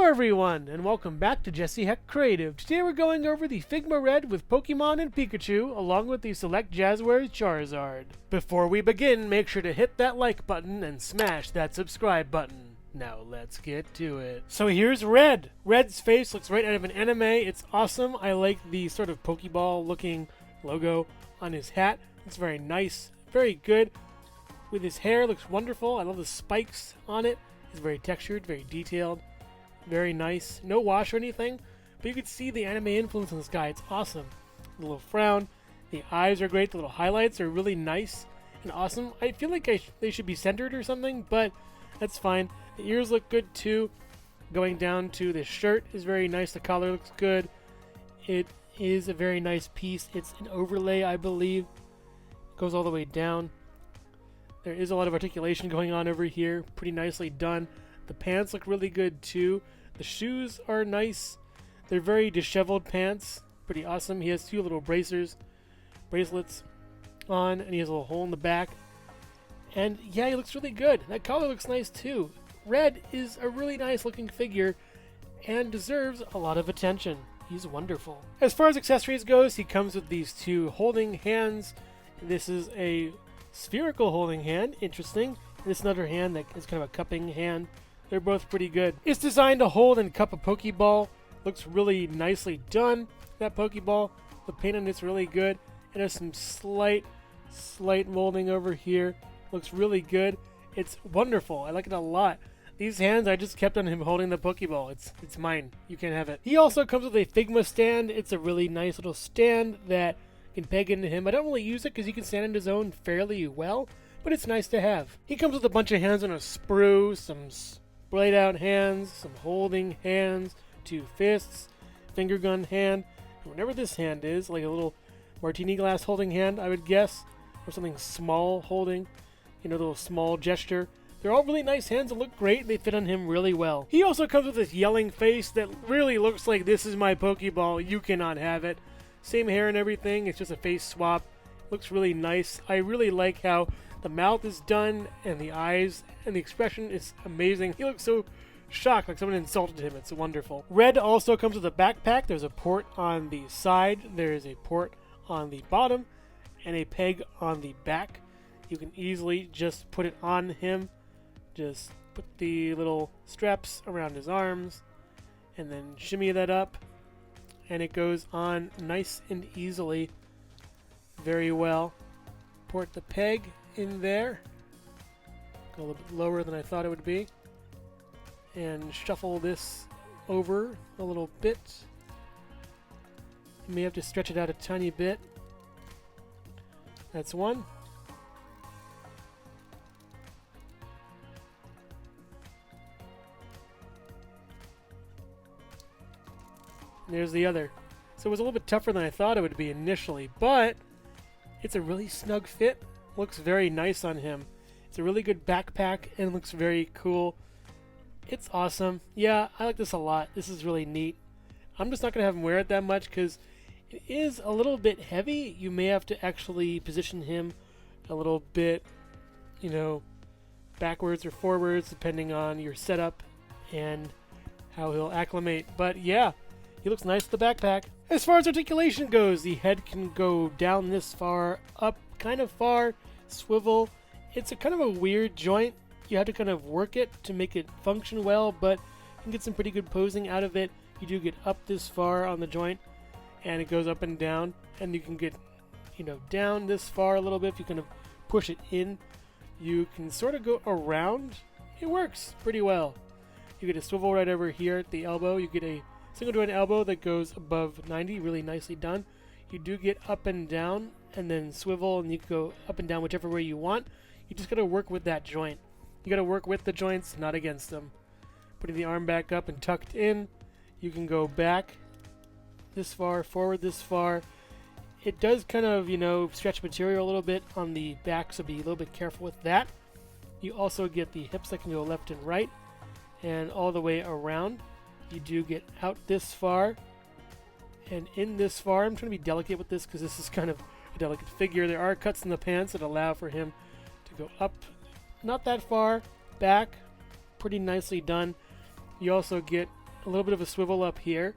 Hello everyone, and welcome back to Jesse Hecht Creative. Today we're going over the Figma Red with Pokemon and Pikachu, along with the select Jazwares Charizard. Before we begin, make sure to hit that like button and smash that subscribe button. Now let's get to it. So here's Red. Red's face looks right out of an anime. It's awesome. I like the sort of Pokeball looking logo on his hat. It's very nice, very good. With his hair, looks wonderful. I love the spikes on it. It's very textured, very detailed. Very nice. No wash or anything, but you can see the anime influence on this guy. It's awesome. The little frown. The eyes are great. The little highlights are really nice and awesome. I feel like they should be centered or something, but that's fine. The ears look good too. Going down to the shirt is very nice. The collar looks good. It is a very nice piece. It's an overlay, I believe. It goes all the way down. There is a lot of articulation going on over here. Pretty nicely done. The pants look really good too. The shoes are nice. They're very disheveled pants. Pretty awesome. He has two little bracelets on, and he has a little hole in the back. And yeah, he looks really good. That collar looks nice too. Red is a really nice looking figure and deserves a lot of attention. He's wonderful. As far as accessories goes, he comes with these two holding hands. This is a spherical holding hand. Interesting. This is another hand that is kind of a cupping hand. They're both pretty good. It's designed to hold and cup a Pokeball. Looks really nicely done. That Pokeball, the paint on it's really good. It has some slight molding over here. Looks really good. It's wonderful. I like it a lot. These hands, I just kept on him holding the Pokeball. It's mine. You can't have it. He also comes with a Figma stand. It's a really nice little stand that can peg into him. I don't really use it because he can stand on his own fairly well, but it's nice to have. He comes with a bunch of hands on a sprue, some splayed out hands, some holding hands, two fists, finger gun hand, and whatever this hand is, like a little martini glass holding hand, I would guess, or something small holding, a little small gesture. They're all really nice hands that look great. They fit on him really well. He also comes with this yelling face that really looks like this is my Pokeball, you cannot have it. Same hair and everything, it's just a face swap. Looks really nice. I really like how the mouth is done and the eyes and the expression is amazing. He looks so shocked, like someone insulted him. It's wonderful. Red also comes with a backpack. There's a port on the side. There is a port on the bottom and a peg on the back. You can easily just put it on him. Just put the little straps around his arms and then shimmy that up. And it goes on nice and easily. Very well. Port the peg in there. Go a little bit lower than I thought it would be. And shuffle this over a little bit. You may have to stretch it out a tiny bit. That's one. And there's the other. So it was a little bit tougher than I thought it would be initially, but it's a really snug fit. Looks very nice on him. It's a really good backpack and looks very cool. It's awesome. Yeah, I like this a lot. This is really neat. I'm just not going to have him wear it that much because it is a little bit heavy. You may have to actually position him a little bit, backwards or forwards depending on your setup and how he'll acclimate. But yeah, he looks nice with the backpack. As far as articulation goes, the head can go down this far, up kind of far, swivel. It's a kind of a weird joint. You have to kind of work it to make it function well, but you can get some pretty good posing out of it. You do get up this far on the joint, and it goes up and down, and you can get, down this far a little bit. If you kind of push it in, you can sort of go around. It works pretty well. You get a swivel right over here at the elbow. You get a single joint elbow that goes above 90, really nicely done. You do get up and down and then swivel, and you can go up and down whichever way you want. You just got to work with that joint. You got to work with the joints, not against them. Putting the arm back up and tucked in, you can go back this far, forward this far. It does kind of, stretch material a little bit on the back, so be a little bit careful with that. You also get the hips that can go left and right and all the way around. You do get out this far and in this far. I'm trying to be delicate with this because this is kind of a delicate figure. There are cuts in the pants that allow for him to go up, not that far, back, pretty nicely done. You also get a little bit of a swivel up here,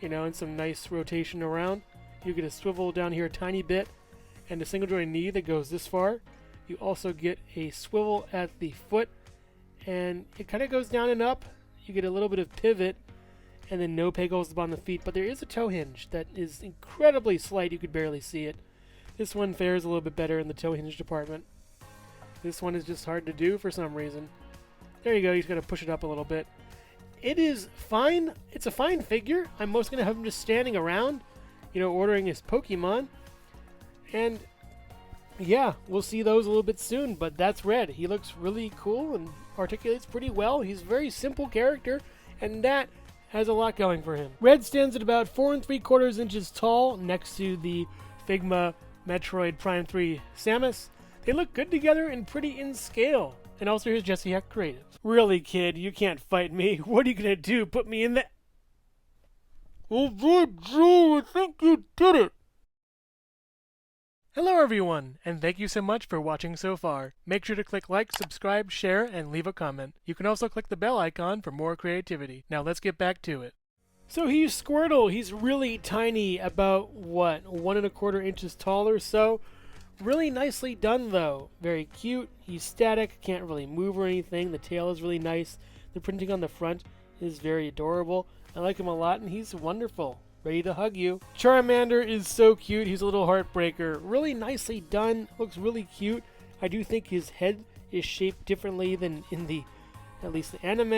you know, and some nice rotation around. You get a swivel down here a tiny bit, and a single joint knee that goes this far. You also get a swivel at the foot, and it kind of goes down and up. You get a little bit of pivot, and then no peg holes on the feet, but there is a toe hinge that is incredibly slight. You could barely see it. This one fares a little bit better in the toe hinge department. This one is just hard to do for some reason. There you go, you just gotta push it up a little bit. It is fine. It's a fine figure. I'm mostly gonna have him just standing around, you know, ordering his Pokemon. And yeah, we'll see those a little bit soon, but that's Red. He looks really cool and articulates pretty well. He's a very simple character, and that has a lot going for him. Red stands at about 4 3/4 inches tall next to the Figma Metroid Prime 3 Samus. They look good together and pretty in scale. And also here's Jesse Hecht Creative. Really, kid, you can't fight me. What are you gonna do? Put me in the... Oh, Joe, I think you did it. Hello everyone, and thank you so much for watching so far. Make sure to click like, subscribe, share, and leave a comment. You can also click the bell icon for more creativity. Now let's get back to it. So he's Squirtle. He's really tiny, about, what, 1 1/4 inches tall or so. Really nicely done though. Very cute. He's static, can't really move or anything. The tail is really nice. The printing on the front is very adorable. I like him a lot, and he's wonderful. Ready to hug you. Charmander is so cute. He's a little heartbreaker. Really nicely done. Looks really cute. I do think his head is shaped differently than in the, at least the anime.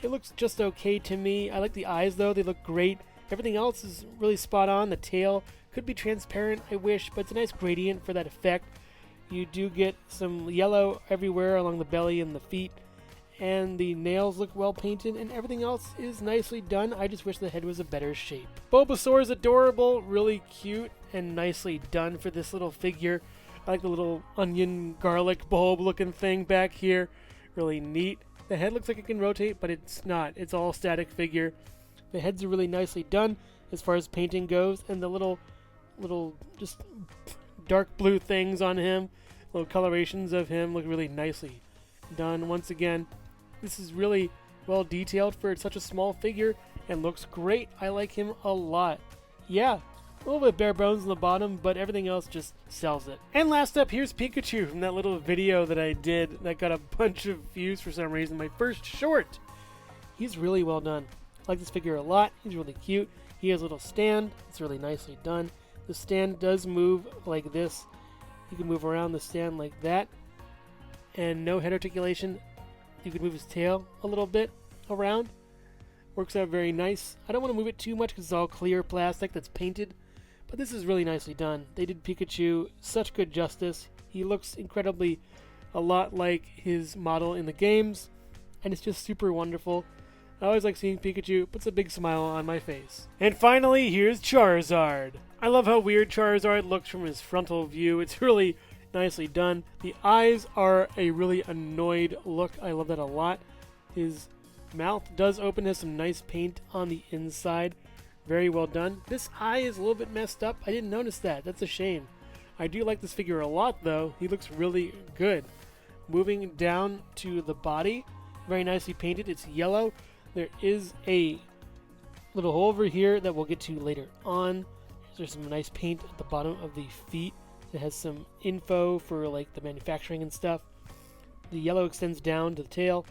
It looks just okay to me. I like the eyes though. They look great. Everything else is really spot on. The tail could be transparent, I wish, but it's a nice gradient for that effect. You do get some yellow everywhere along the belly and the feet. And the nails look well painted, and everything else is nicely done. I just wish the head was a better shape. Bulbasaur is adorable, really cute, and nicely done for this little figure. I like the little onion garlic bulb looking thing back here. Really neat. The head looks like it can rotate, but it's not. It's all static figure. The heads are really nicely done as far as painting goes, and the little just dark blue things on him, little colorations of him look really nicely done. Once again, this is really well detailed for such a small figure and looks great. I like him a lot. Yeah, a little bit bare bones on the bottom, but everything else just sells it. And last up, here's Pikachu from that little video that I did that got a bunch of views for some reason. My first short. He's really well done. I like this figure a lot. He's really cute. He has a little stand. It's really nicely done. The stand does move like this. You can move around the stand like that. And no head articulation. You can move his tail a little bit around. Works out very nice. I don't want to move it too much because it's all clear plastic that's painted. But this is really nicely done. They did Pikachu such good justice. He looks incredibly a lot like his model in the games. And it's just super wonderful. I always like seeing Pikachu. Puts a big smile on my face. And finally, here's Charizard. I love how weird Charizard looks from his frontal view. It's really nicely done. The eyes are a really annoyed look. I love that a lot. His mouth does open, has some nice paint on the inside. Very well done. This eye is a little bit messed up. I didn't notice that. That's a shame. I do like this figure a lot though. He looks really good. Moving down to the body, very nicely painted. It's yellow. There is a little hole over here that we'll get to later on. There's some nice paint at the bottom of the feet. It has some info for like the manufacturing and stuff. The yellow extends down to the tail,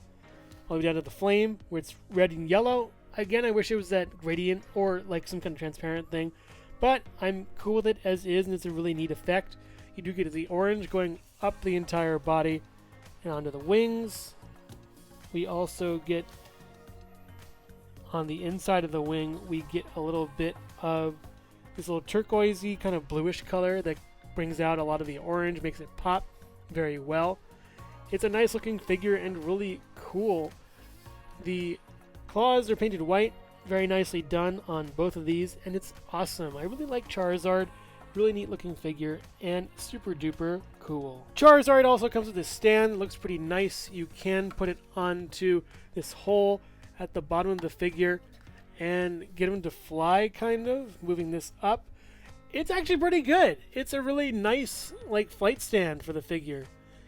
all the way down to the flame, where it's red and yellow. Again, I wish it was that gradient or like some kind of transparent thing, but I'm cool with it as is, and it's a really neat effect. You do get the orange going up the entire body and onto the wings. We also get on the inside of the wing, we get a little bit of this little turquoisey kind of bluish color that brings out a lot of the orange, makes it pop very well. It's a nice looking figure and really cool. The claws are painted white, very nicely done on both of these, and it's awesome. I really like Charizard, really neat looking figure, and super duper cool. Charizard also comes with this stand, looks pretty nice. You can put it onto this hole at the bottom of the figure and get him to fly, kind of, moving this up. It's actually pretty good. It's a really nice like flight stand for the figure.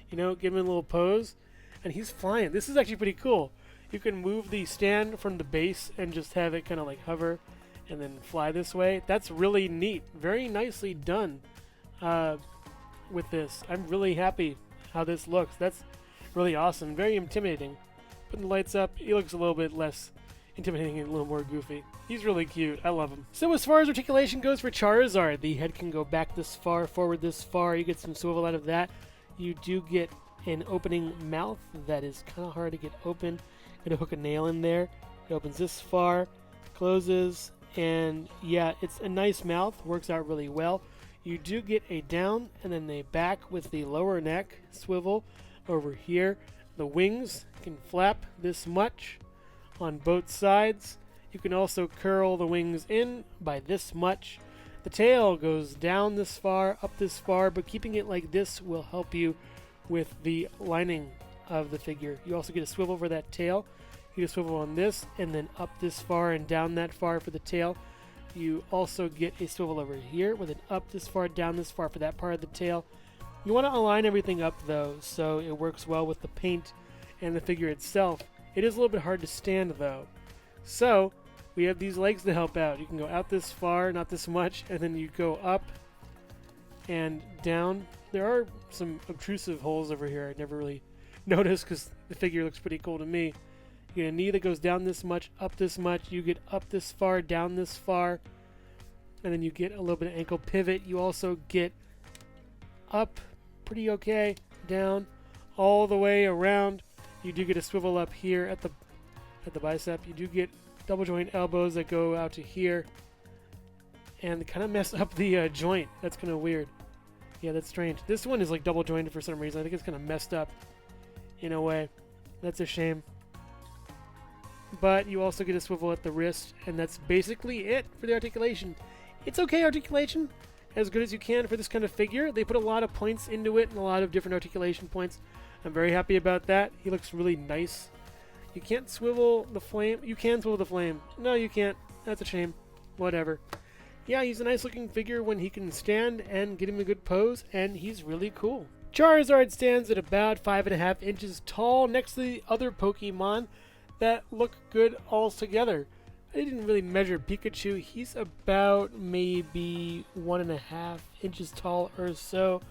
You know, give him a little pose, and he's flying. This is actually pretty cool. You can move the stand from the base and just have it kind of like hover and then fly this way. That's really neat. Very nicely done with this. I'm really happy how this looks. That's really awesome. Very intimidating. Putting the lights up, he looks a little bit less intimidating and a little more goofy. He's really cute. I love him. So as far as articulation goes for Charizard, the head can go back this far, forward this far. You get some swivel out of that. You do get an opening mouth that is kind of hard to get open. Going to hook a nail in there. It opens this far, closes, and yeah, it's a nice mouth. Works out really well. You do get a down and then a back with the lower neck swivel over here. The wings can flap this much on both sides. You can also curl the wings in by this much. The tail goes down this far, up this far, but keeping it like this will help you with the lining of the figure. You also get a swivel for that tail. You get a swivel on this and then up this far and down that far for the tail. You also get a swivel over here with an up this far, down this far for that part of the tail. You want to align everything up though so it works well with the paint and the figure itself. It is a little bit hard to stand though. So we have these legs to help out. You can go out this far, not this much, and then you go up and down. There are some obtrusive holes over here I never really noticed because the figure looks pretty cool to me. You get a knee that goes down this much, up this much. You get up this far, down this far, and then you get a little bit of ankle pivot. You also get up pretty okay, down, all the way around. You do get a swivel up here at the bicep. You do get double joint elbows that go out to here and kind of mess up the joint. That's kind of weird. Yeah, that's strange. This one is like double jointed for some reason. I think it's kind of messed up in a way. That's a shame. But you also get a swivel at the wrist, and that's basically it for the articulation. It's okay articulation, as good as you can for this kind of figure. They put a lot of points into it and a lot of different articulation points. I'm very happy about that. He looks really nice. You can't swivel the flame. You can swivel the flame. No, you can't. That's a shame. Whatever. Yeah, he's a nice looking figure when he can stand and get him a good pose, and he's really cool. Charizard stands at about 5.5 inches tall next to the other Pokemon that look good all together. I didn't really measure Pikachu. He's about maybe 1.5 inches tall or so,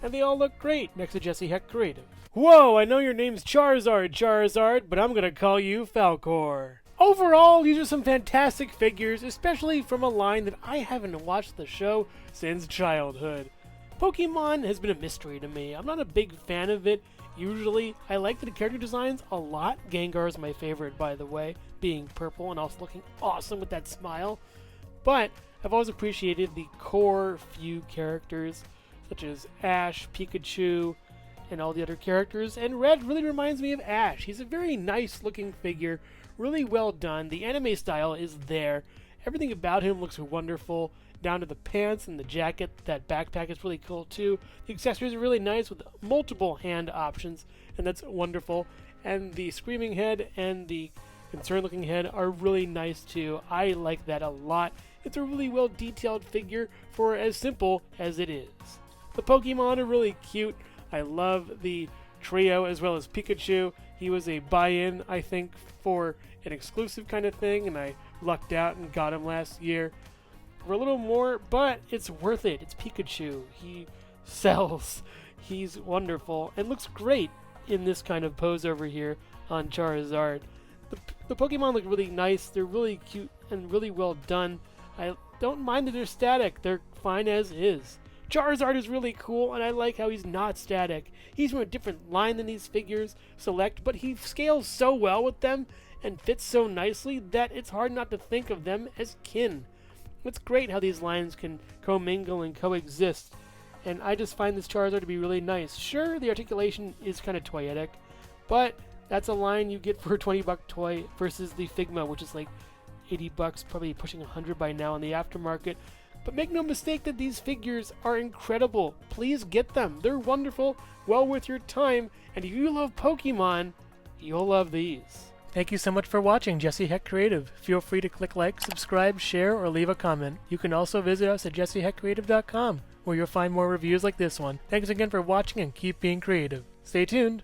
and they all look great next to Jesse Hecht Creative. Whoa, I know your name's Charizard, but I'm gonna call you Falcor. Overall, these are some fantastic figures, especially from a line that I haven't watched the show since childhood. Pokemon has been a mystery to me. I'm not a big fan of it. Usually, I like the character designs a lot. Gengar is my favorite, by the way, being purple and also looking awesome with that smile. But I've always appreciated the core few characters, such as Ash, Pikachu, and all the other characters. And Red really reminds me of Ash. He's a very nice looking figure, really well done. The anime style is there. Everything about him looks wonderful, down to the pants and the jacket. That backpack is really cool too. The accessories are really nice with multiple hand options, and that's wonderful. And the screaming head and the concerned looking head are really nice too. I like that a lot. It's a really well detailed figure for as simple as it is. The Pokemon are really cute. I love the trio as well as Pikachu. He was a buy-in, I think, for an exclusive kind of thing, and I lucked out and got him last year for a little more, but it's worth it. It's Pikachu. He sells. He's wonderful and looks great in this kind of pose over here on Charizard. The Pokemon look really nice. They're really cute and really well done. I don't mind that they're static. They're fine as is. Charizard is really cool, and I like how he's not static. He's from a different line than these figures select, but he scales so well with them and fits so nicely that it's hard not to think of them as kin. It's great how these lines can commingle and coexist, and I just find this Charizard to be really nice. Sure, the articulation is kind of toyetic, but that's a line you get for a $20 toy versus the Figma, which is like $80, probably pushing $100 by now in the aftermarket. But make no mistake that these figures are incredible. Please get them. They're wonderful, well worth your time, and if you love Pokemon, you'll love these. Thank you so much for watching Jesse Hecht Creative. Feel free to click like, subscribe, share, or leave a comment. You can also visit us at jessehechtcreative.com, where you'll find more reviews like this one. Thanks again for watching and keep being creative. Stay tuned.